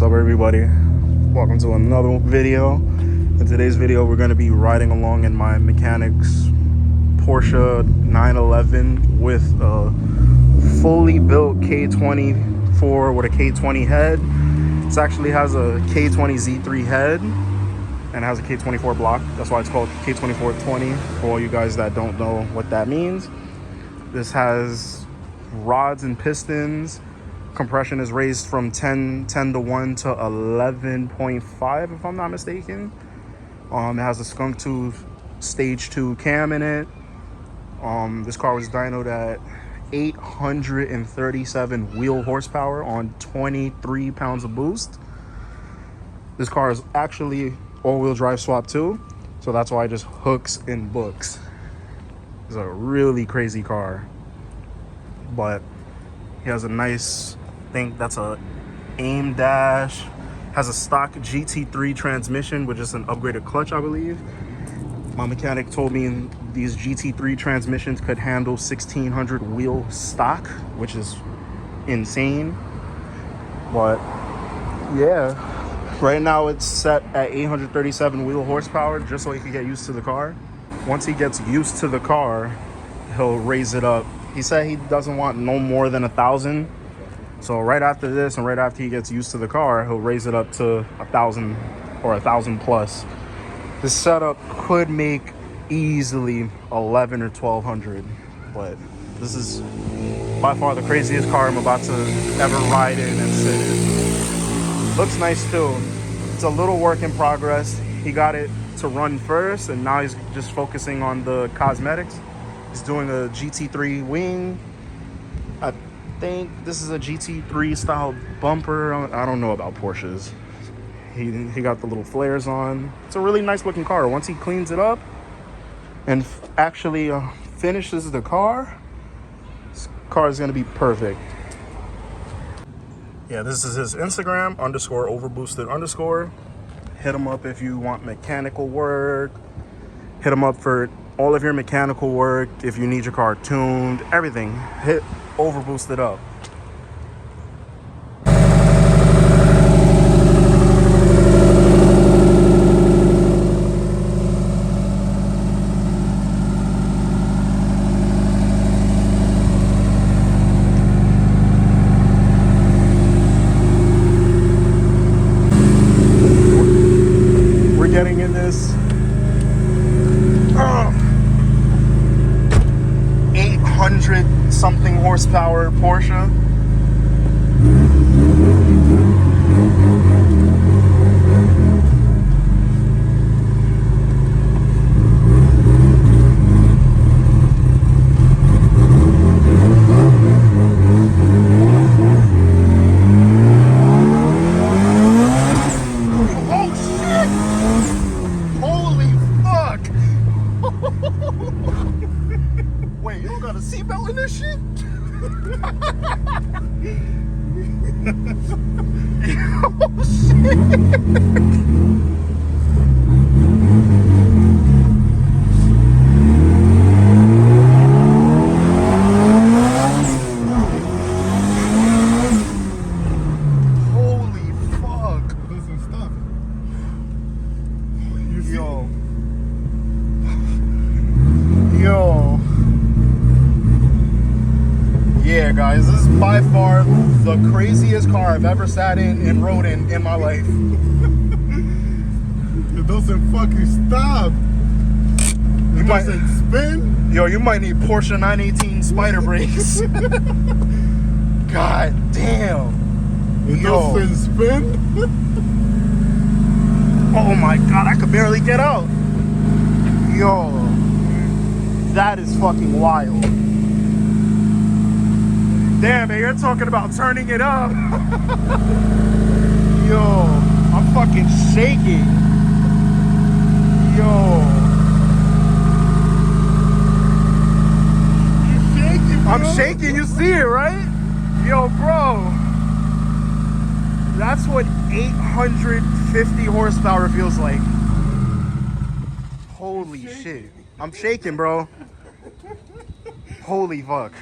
What's up, everybody? Welcome to another video. In today's video, we're going to be riding along in my mechanic's Porsche 911 with a fully built K24 with a K20 head. It actually has a K20 Z3 head and it has a K24 block. That's why it's called K2420 for all you guys that don't know what that means. This has rods and pistons. Compression is raised from 10 to 1 to 11.5 if I'm not mistaken. It has a skunk tooth stage 2 cam in it. This car was dynoed at 837 wheel horsepower on 23 pounds of boost. This car is actually all-wheel drive swap too, so that's why it just hooks and books. It's a really crazy car, but he has a nice, I think that's a aim dash, has a stock GT3 transmission, which is an upgraded clutch, I believe. My mechanic told me these GT3 transmissions could handle 1600 wheel stock, which is insane. But yeah, right now it's set at 837 wheel horsepower, just so he can get used to the car. Once he gets used to the car, he'll raise it up. He said he doesn't want no more than 1,000. So right after this and right after he gets used to the car, he'll raise it up to 1,000 or 1,000 plus. This setup could make easily 11 or 1,200, but this is by far the craziest car I'm about to ever ride in and sit in. Looks nice too. It's a little work in progress. He got it to run first, and now he's just focusing on the cosmetics. He's doing a GT3 wing. I think this is a GT3 style bumper. I don't know about Porsches. He got the little flares on. It's a really nice looking car. Once he cleans it up and actually finishes the car, this car is gonna be perfect. Yeah, this is his Instagram, _overboosted_. Hit him up if you want mechanical work. Hit him up for all of your mechanical work. If you need your car tuned, everything, hit Overboosted up. We're getting in this 800 something horsepower Porsche. Oh shit! Holy fuck! Wait, you don't got a seatbelt in this shit? Oh shit! Holy fuck! Doesn't stop. Yo. Yeah, guys, this is by far the craziest car I've ever sat in and rode in my life. It doesn't fucking stop. It doesn't spin. Yo, you might need Porsche 918 spider brakes. God damn. It doesn't spin. Oh my god, I could barely get out. Yo, that is fucking wild. Damn, man, you're talking about turning it up. Yo, I'm fucking shaking. Yo. You're shaking, bro. I'm shaking, you see it, right? Yo, bro. That's what 850 horsepower feels like. Holy shit. I'm shaking, bro. Holy fuck.